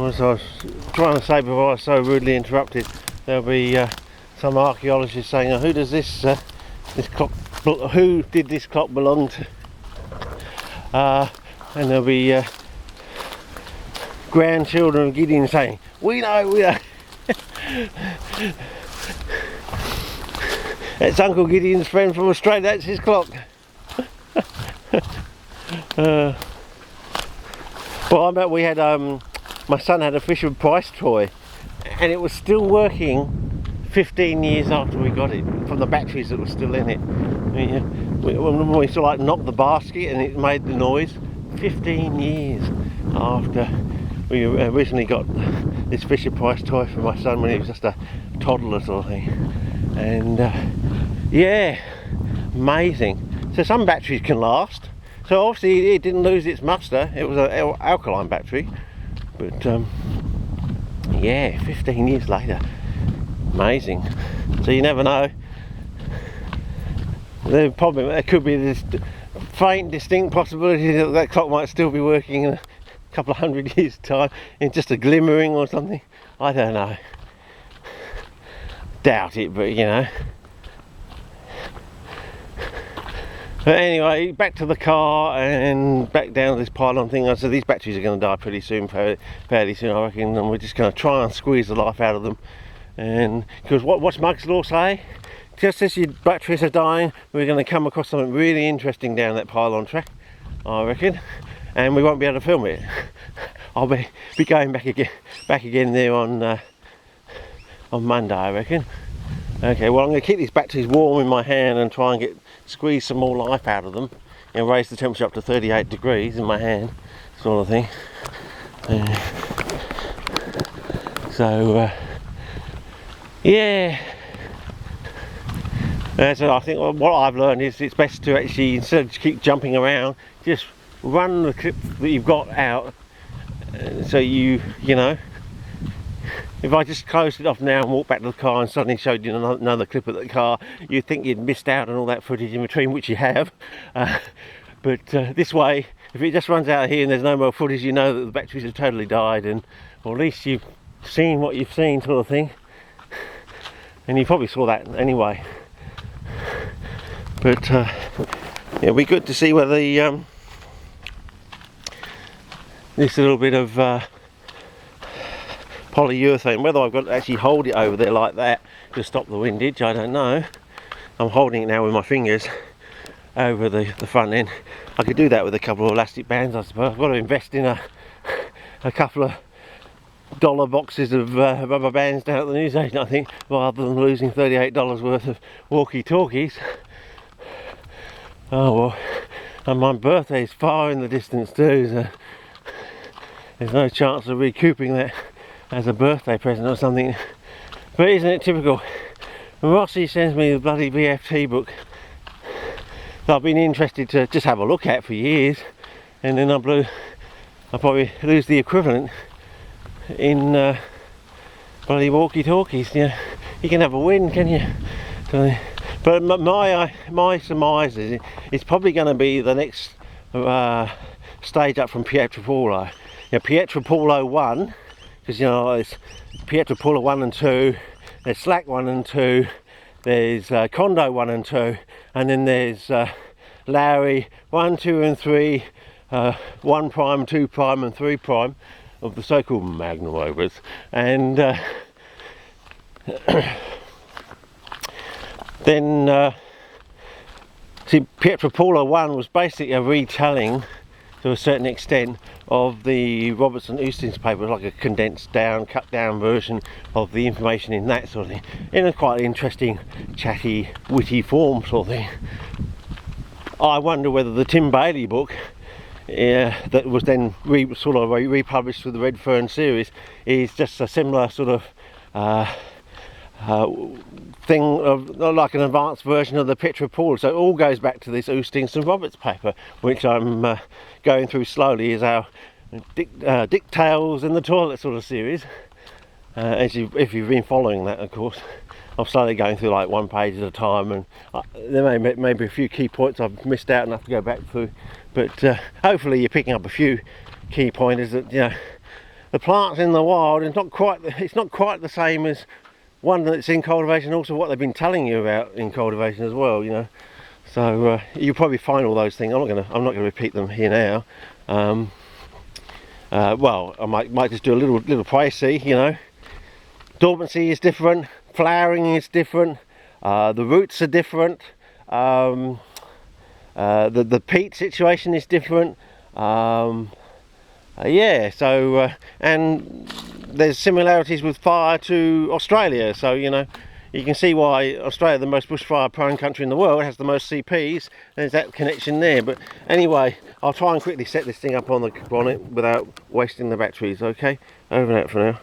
as I was trying to say before I was so rudely interrupted, there'll be some archaeologist saying, oh, who does this clock, who did this clock belong to? And there'll be grandchildren of Gideon saying, we know. It's Uncle Gideon's friend from Australia, that's his clock. Well, I bet we had, my son had a Fisher-Price toy, and it was still working 15 years after we got it, from the batteries that were still in it. I mean, we sort of like knocked the basket and it made the noise. 15 years after we originally got this Fisher-Price toy for my son when he was just a toddler sort of thing. And yeah, amazing. So some batteries can last. So obviously it didn't lose its muster. It was an alkaline battery, but yeah, 15 years later, amazing. So you never know. There could be this faint, distinct possibility that that clock might still be working in a couple of 100 years' time, in just a glimmering or something. I don't know. Doubt it, but you know. But anyway, back to the car and back down to this pylon thing. So these batteries are going to die pretty soon, fairly soon, I reckon, and we're just going to try and squeeze the life out of them. And because what's Mug's law say? Just as your batteries are dying, we're going to come across something really interesting down that pylon track, I reckon, and we won't be able to film it. I'll be going back again there on Monday, I reckon. Okay, well, I'm going to keep these batteries warm in my hand and try and squeeze some more life out of them, and raise the temperature up to 38 degrees in my hand, sort of thing. So yeah. So I think what I've learned is it's best to actually, instead of keep jumping around, just run the clip that you've got out. So you know, if I just closed it off now and walked back to the car and suddenly showed you another clip of the car, you'd think you'd missed out on all that footage in between, which you have. But this way, if it just runs out here and there's no more footage, you know that the batteries have totally died, and or at least you've seen what you've seen, sort of thing. And you probably saw that anyway. But it'll be good to see whether the this little bit of polyurethane, whether I've got to actually hold it over there like that to stop the windage, I don't know. I'm holding it now with my fingers over the front end. I could do that with a couple of elastic bands, I suppose. I've got to invest in a couple of dollar boxes of rubber bands down at the newsagent, I think, rather than losing $38 worth of walkie-talkies. Oh well, and my birthday is far in the distance too, so there's no chance of recouping that as a birthday present or something. But isn't it typical? Rossi sends me the bloody VFT book that I've been interested to just have a look at for years, and then I'll probably lose the equivalent in bloody walkie-talkies. You can have a win, can you? So, but my surmise is it's probably going to be the next stage up from Pietropaolo. Pietropaolo 1, because you know it's Pietropaolo 1 and 2, there's Slack 1 and 2, there's Condo 1 and 2, and then there's Lowry 1, 2 and 3, 1 prime, 2 prime and 3 prime of the so-called magnum opus. And then see, Pietropaolo 1 was basically a retelling to a certain extent of the Robertson Hustings paper, like a condensed down, cut down version of the information in that sort of thing, in a quite interesting, chatty, witty form sort of thing. I wonder whether the Tim Bailey book that was then republished with the Red Fern series is just a similar sort of thing, of like an advanced version of the Pietropaolo. So it all goes back to this Hustings and Roberts paper, which I'm going through slowly, is our Dick Tales in the Toilet sort of series. If you've been following that, of course. I'm slowly going through like one page at a time, and there may be a few key points I've missed out and have to go back through, but hopefully you're picking up a few key pointers that, you know, the plants in the wild, it's not quite the same as one that's in cultivation, also what they've been telling you about in cultivation as well, you know. So you'll probably find all those things. I'm not gonna repeat them here now. Well, I might just do a little précis, you know. Dormancy is different, flowering is different, the roots are different, the peat situation is different. Yeah, so and there's similarities with fire to Australia, so you know, you can see why Australia, the most bushfire prone country in the world, has the most CPs. There's that connection there. But anyway, I'll try and quickly set this thing up on the bonnet without wasting the batteries. Okay, over and out for now.